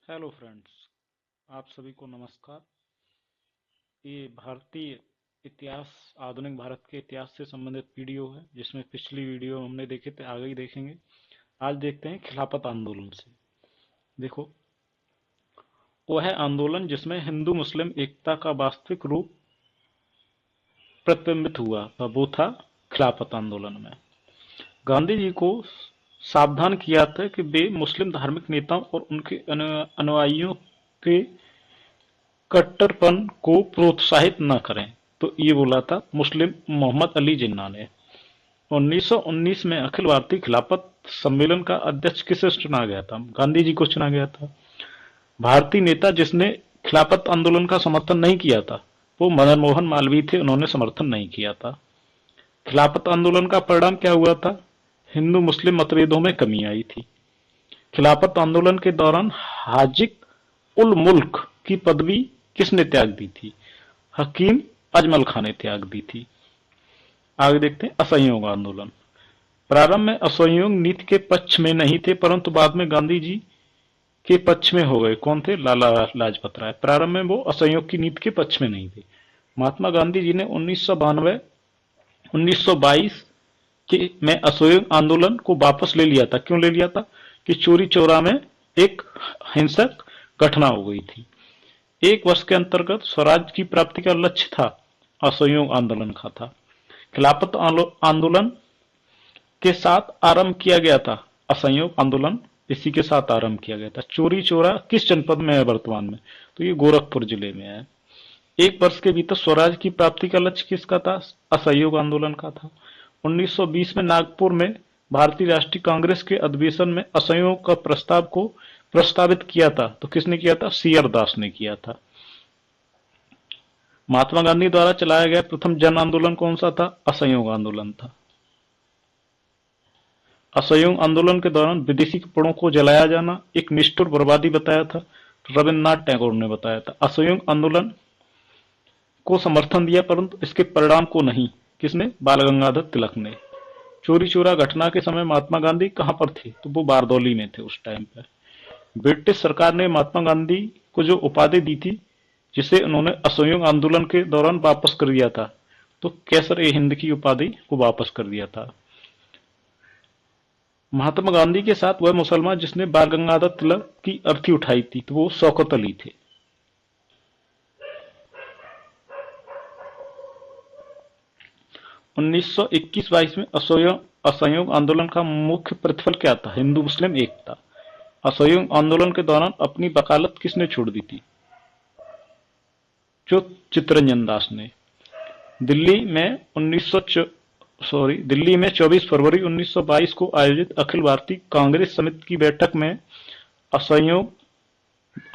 Hello friends, आप सभी को नमस्कार। ये भारतीय इतिहास, आधुनिक भारत के इतिहास से संबंधित वीडियो है, जिसमें पिछली वीडियो हमने देखे थे, आगे ही देखेंगे। आज देखते हैं खिलाफत आंदोलन से। देखो, वो है आंदोलन जिसमें हिंदू मुस्लिम एकता का वास्तविक रूप प्रतिबिंबित हुआ था, वो था खिलाफत आंदोलन में। गांधी जी को सावधान किया था कि वे मुस्लिम धार्मिक नेताओं और उनके अनुयायियों के कट्टरपन को प्रोत्साहित न करें। तो ये बोला था मुस्लिम मोहम्मद अली जिन्ना ने। 1919 में अखिल भारतीय खिलाफत सम्मेलन का अध्यक्ष किसे चुना गया था? गांधी जी को चुना गया था। भारतीय नेता जिसने खिलाफत आंदोलन का समर्थन नहीं किया था वो मदन मोहन मालवीय थे, उन्होंने समर्थन नहीं किया था। खिलाफत आंदोलन का परिणाम क्या हुआ था? हिंदू मुस्लिम मतभेदों में कमी आई थी। खिलाफत आंदोलन के दौरान हाजिक उल मुल्क की पदवी किसने त्याग दी थी? हकीम अजमल खां ने त्याग दी थी। आगे देखते हैं असहयोग आंदोलन। प्रारंभ में असहयोग नीति के पक्ष में नहीं थे, परंतु बाद में गांधी जी के पक्ष में हो गए। कौन थे? लाला लाजपत राय। प्रारंभ में वो असहयोग की नीति के पक्ष में नहीं थे। महात्मा गांधी जी ने 1992 1922 के में असहयोग आंदोलन को वापस ले लिया था। क्यों ले लिया था? कि चोरी चौरा में एक हिंसक घटना हो गई थी। एक वर्ष के अंतर्गत स्वराज की प्राप्ति का लक्ष्य था, असहयोग आंदोलन का था। खिलाफत आंदोलन के साथ आरंभ किया गया था, असहयोग आंदोलन इसी के साथ आरंभ किया गया था। चोरी चौरा किस जनपद में है वर्तमान में? तो ये गोरखपुर जिले में है। एक वर्ष के भीतर स्वराज की प्राप्ति का लक्ष्य किसका था? असहयोग आंदोलन का था। 1920 में नागपुर में भारतीय राष्ट्रीय कांग्रेस के अधिवेशन में असहयोग का प्रस्ताव को प्रस्तावित किया था। तो किसने किया था? सी आर दास ने किया था। महात्मा गांधी द्वारा चलाया गया प्रथम जन आंदोलन कौन सा था? असहयोग आंदोलन था। असहयोग आंदोलन के दौरान विदेशी कपड़ों को जलाया जाना एक निष्ठुर बर्बादी बताया था, रविन्द्रनाथ टैगोर ने बताया था। असहयोग आंदोलन को समर्थन दिया, परंतु इसके परिणाम को नहीं। किसने? बाल गंगाधर तिलक ने। चोरी चोरा घटना के समय महात्मा गांधी कहां पर थे? तो वो बारदौली में थे उस टाइम पर। ब्रिटिश सरकार ने महात्मा गांधी को जो उपाधि दी थी, जिसे उन्होंने असहयोग आंदोलन के दौरान वापस कर दिया था, तो कैसर ए हिंद की उपाधि को वापस कर दिया था। महात्मा गांधी के साथ वह मुसलमान जिसने बाल गंगाधर तिलक की अर्थी उठाई थी, तो वो शौकत अली थे। उन्नीस सौ 21-22 में असहयोग आंदोलन का मुख्य प्रतिफल क्या था? हिंदू मुस्लिम एकता। असहयोग आंदोलन के दौरान अपनी वकालत किसने छोड़ दी थी? जो चित्तरंजन दास ने। दिल्ली में 24 फरवरी 1922 को आयोजित अखिल भारतीय कांग्रेस समिति की बैठक में असहयोग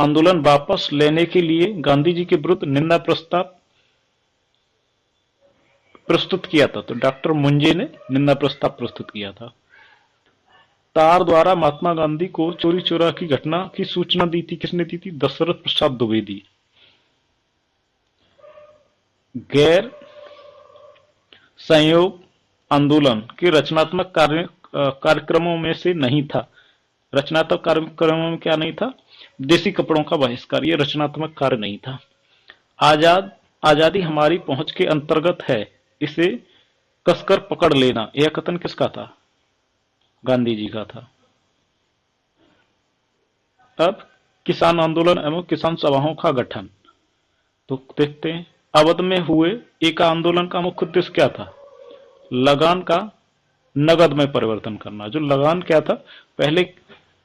आंदोलन वापस लेने के लिए गांधी जी के विरुद्ध निंदा प्रस्ताव प्रस्तुत किया था। तो डॉक्टर मुंजे ने निंदा प्रस्ताव प्रस्तुत किया था। तार द्वारा महात्मा गांधी को चोरी चोरा की घटना की सूचना दी थी, किसने दी थी? दशरथ प्रसाद द्विवेदी। गैर सहयोग आंदोलन के रचनात्मक कार्यक्रमों में से नहीं था। रचनात्मक कार्यक्रमों में क्या नहीं था? देसी कपड़ों का बहिष्कार। ये रचनात्मक कार्य नहीं था। आजादी हमारी पहुंच के अंतर्गत है, इसे कसकर पकड़ लेना, यह कथन किसका था? गांधी जी का था। अब किसान आंदोलन एवं किसान सभाओं का गठन। तो देखते हैं, अवध में हुए एक आंदोलन का मुख्य उद्देश्य क्या था? लगान का नगद में परिवर्तन करना। जो लगान क्या था? पहले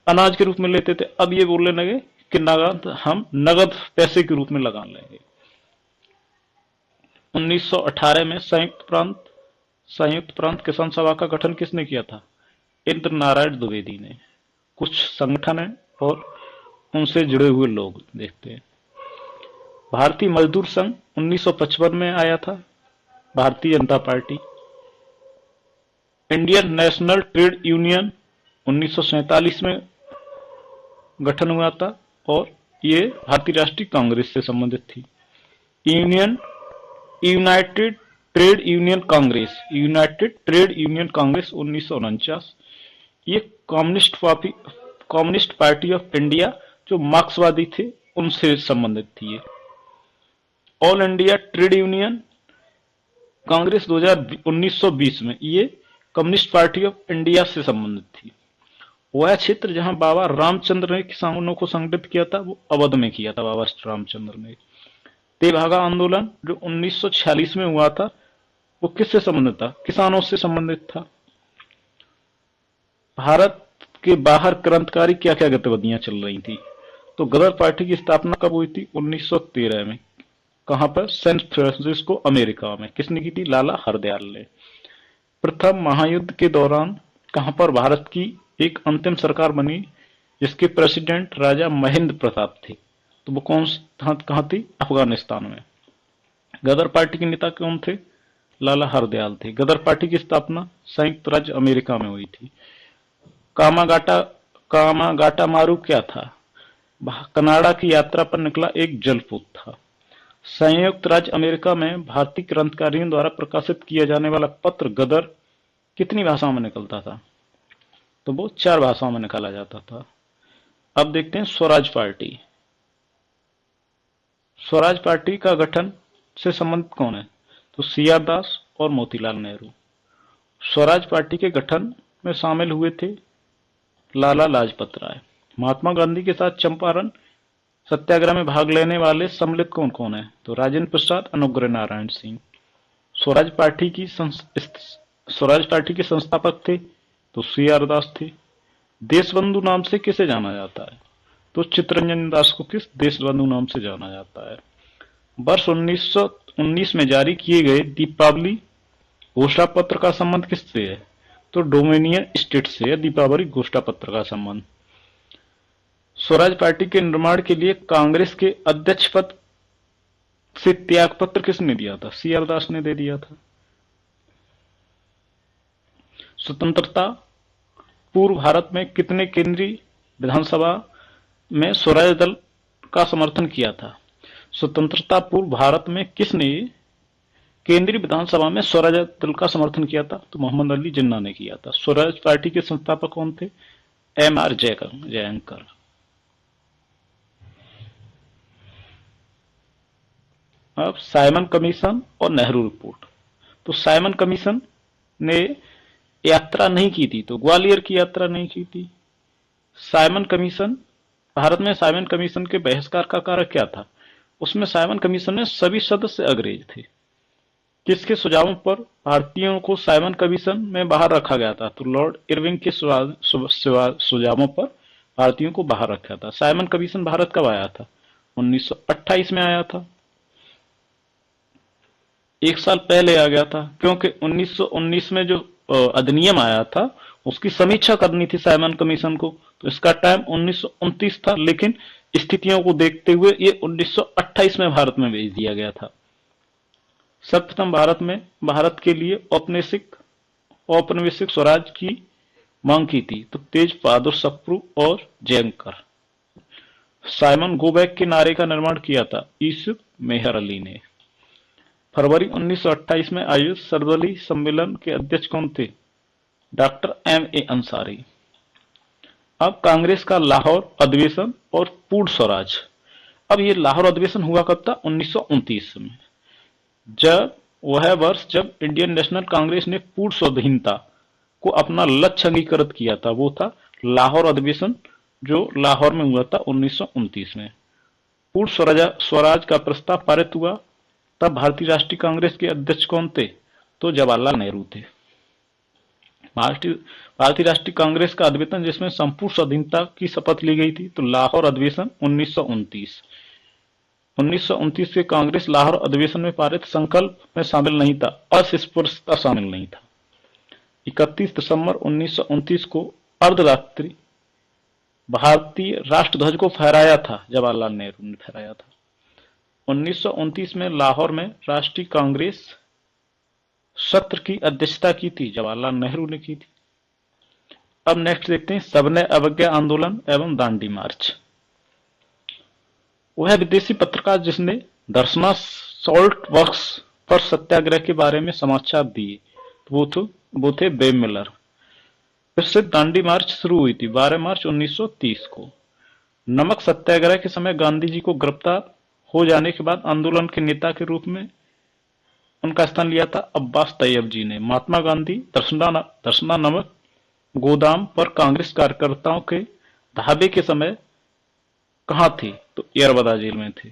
अनाज के रूप में लेते थे, अब ये बोलने लगे कि हम नगद पैसे के रूप में लगान लेंगे। 1918 में संयुक्त प्रांत किसान सभा का गठन किसने किया था? इंद्र नारायण द्विवेदी ने। कुछ संगठन है और उनसे जुड़े हुए लोग देखते हैं। भारतीय मजदूर संघ 1955 में आया था, Bharatiya Janata party. Indian national trade union 1947 में गठन हुआ था और ये भारतीय राष्ट्रीय कांग्रेस से संबंधित थी। United trade union Congress 1949। ये कम्युनिस्ट पार्टी ऑफ इंडिया जो मार्क्सवादी थे उनसे संबंधित थी ये। All India trade union Congress 1920 में ये कम्युनिस्ट पार्टी ऑफ इंडिया से संबंधित थी। वह क्षेत्र जहां बाबा रामचंद्र ने किसानों को संगठित किया था वो अवध में किया था बाबा रामचंद्र ने। तेभागा आंदोलन जो 1946 में हुआ था वो किससे संबंधित था? किसानों से संबंधित था। भारत के बाहर क्रांतिकारी क्या क्या गतिविधियां चल रही थी? तो गदर पार्टी की स्थापना कब हुई थी? 1913 में। कहां पर? सैन फ्रांसिस्को अमेरिका में। किसने की थी? लाला हरदयाल ने। प्रथम महायुद्ध के दौरान कहां पर भारत की एक अंतिम सरकार बनी जिसके प्रेसिडेंट राजा महेंद्र प्रताप थे? तो वो कहां थी? अफगानिस्तान में। गदर पार्टी के नेता कौन थे? लाला हरदयाल थे। गदर पार्टी की स्थापना संयुक्त राज्य अमेरिका में हुई थी। कामागाटा कामागाटा मारू क्या था? कनाडा की यात्रा पर निकला एक जलपूत था। संयुक्त राज्य अमेरिका में भारतीय क्रांतिकारियों द्वारा प्रकाशित किया जाने वाला पत्र गदर कितनी भाषाओं में निकलता था? तो वो 4 भाषाओं में निकाला जाता था। अब देखते हैं स्वराज पार्टी। स्वराज पार्टी का गठन से संबंधित कौन है? तो सी आर दास और मोतीलाल नेहरू। स्वराज पार्टी के गठन में शामिल हुए थे लाला लाजपत राय। महात्मा गांधी के साथ चंपारण सत्याग्रह में भाग लेने वाले सम्मिलित कौन कौन है? तो राजेंद्र प्रसाद, अनुग्रह नारायण सिंह। स्वराज पार्टी के संस्थापक थे तो सी आर दास थे। देशबंधु नाम से किसे जाना जाता है? तो चित्तरंजन दास को किस देशबंधु नाम से जाना जाता है? वर्ष 1919 में जारी किए गए दीपावली घोषणा पत्र का संबंध किससे है? तो डोमिनियन स्टेट से है दीपावली घोषणा पत्र का संबंध। स्वराज पार्टी के निर्माण के लिए कांग्रेस के अध्यक्ष पद से त्याग पत्र किसने दिया था? सी आर दास ने दे दिया था। स्वतंत्रता पूर्व भारत में कितने केंद्रीय विधानसभा में स्वराज दल का समर्थन किया था? स्वतंत्रता पूर्व भारत में किसने केंद्रीय विधानसभा में स्वराज दल का समर्थन किया था? तो मोहम्मद अली जिन्ना ने किया था। स्वराज पार्टी के संस्थापक कौन थे? M R Jayakar. अब साइमन कमीशन और नेहरू रिपोर्ट। तो साइमन कमीशन ने यात्रा नहीं की थी, तो ग्वालियर की यात्रा नहीं की थी। साइमन कमीशन भारत में साइमन कमीशन के बहिष्कार का कारण क्या था? उसमें साइमन कमीशन में सभी सदस्य अंग्रेज थे। किसके सुझावों पर भारतीयों को साइमन कमीशन में बाहर रखा गया था? तो लॉर्ड इरविंग के सुझावों पर भारतीयों को बाहर रखा था। साइमन कमीशन भारत कब आया था? 1928 में आया था। 1 साल पहले आ गया था क्योंकि 1919 में जो अधिनियम आया था उसकी समीक्षा करनी थी साइमन कमीशन को, तो इसका टाइम 1929 था, लेकिन स्थितियों को देखते हुए ये 1928 में भारत में भेज दिया गया था। सर्वप्रथम भारत के लिए औपनिवेशिक स्वराज की मांग की थी तो तेज बहादुर सप्रू और जयंकर। साइमन गो बैक के नारे का निर्माण किया था यूसुफ मेहर अली ने। फरवरी 1928 में आयोजित सर्वदलीय सम्मेलन के अध्यक्ष कौन थे? Doctor M A Ansari. अब कांग्रेस का लाहौर अधिवेशन और पूर्ण स्वराज। अब ये लाहौर अधिवेशन हुआ कब था? 1929 में। जब वह वर्ष जब इंडियन नेशनल कांग्रेस ने पूर्ण स्वाधीनता को अपना लक्ष्य अंगीकृत किया था वो था लाहौर अधिवेशन जो लाहौर में हुआ था 1929 में। पूर्ण स्वराज का प्रस्ताव पारित हुआ तब भारतीय राष्ट्रीय कांग्रेस के अध्यक्ष कौन थे? तो जवाहरलाल नेहरू थे। भारतीय राष्ट्रीय कांग्रेस का अधिवेशन जिसमें संपूर्ण स्वाधीनता की शपथ ली गई थी तो लाहौर अधिवेशन 1929। 1929 के कांग्रेस लाहौर अधिवेशन में पारित संकल्प में शामिल नहीं था, अस्पृश्यता शामिल नहीं था। 31 दिसंबर 1929 को अर्धरात्रि भारतीय राष्ट्रध्वज को फहराया था, जवाहरलाल नेहरू ने फहराया था। 1929 में लाहौर में राष्ट्रीय कांग्रेस सत्र की अध्यक्षता की थी, जवाहरलाल नेहरू ने की थी। अब नेक्स्ट देखते हैं सबने अवज्ञा आंदोलन एवं दांडी मार्च। वह विदेशी पत्रकार जिसने दर्शना सॉल्ट वर्क्स पर सत्याग्रह के बारे में समाचार दिए वो थे बेब मिलर। इससे दांडी मार्च शुरू हुई थी 12 मार्च 1930 को। नमक सत्याग्रह के समय गांधी जी को गिरफ्तार हो जाने के बाद आंदोलन के नेता के रूप में उनका स्थान लिया था अब्बास तैयब जी ने। महात्मा गांधी दर्शना नमक गोदाम पर कांग्रेस कार्यकर्ताओं के धाबे के समय कहाँ थे? तो यरबदा जेल में थे।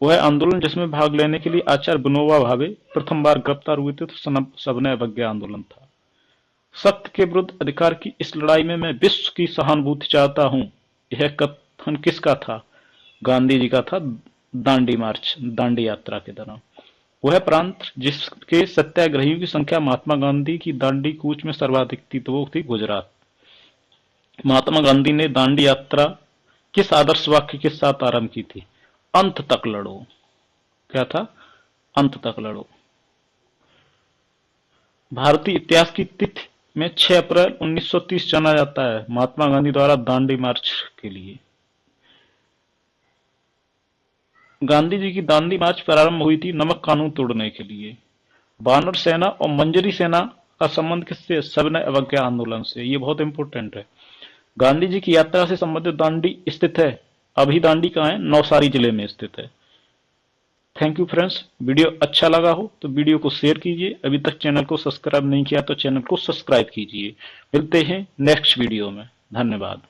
वह आंदोलन जिसमें भाग लेने के लिए आचार्य विनोबा भावे प्रथम बार गिरफ्तार हुए थे तो सविनय अवज्ञा आंदोलन था। सत्य के विरुद्ध अधिकार की इस लड़ाई में मैं विश्व की सहानुभूति चाहता हूं, यह कथन किसका था? गांधी जी का था दांडी मार्च, दांडी यात्रा के दौरान। वह प्रांत जिसके सत्याग्रहियों की संख्या महात्मा गांधी की दांडी कूच में सर्वाधिक थी तो वो थी गुजरात। महात्मा गांधी ने दांडी यात्रा किस आदर्श वाक्य के साथ आरंभ की थी? अंत तक लड़ो। क्या था? अंत तक लड़ो। भारतीय इतिहास की तिथि में 6 अप्रैल 1930 जाना जाता है महात्मा गांधी द्वारा दांडी मार्च के लिए। गांधी जी की दांडी मार्च प्रारंभ हुई थी नमक कानून तोड़ने के लिए। वानर सेना और मंजरी सेना का संबंध किससे? सविनय अवज्ञा आंदोलन से। ये बहुत इंपॉर्टेंट है। गांधी जी की यात्रा से संबंधित दांडी स्थित है, अभी दांडी कहाँ है? नवसारी जिले में स्थित है। Thank you friends. वीडियो अच्छा लगा हो तो वीडियो को शेयर कीजिए। अभी तक चैनल को सब्सक्राइब नहीं किया तो चैनल को सब्सक्राइब कीजिए। मिलते हैं नेक्स्ट वीडियो में। धन्यवाद।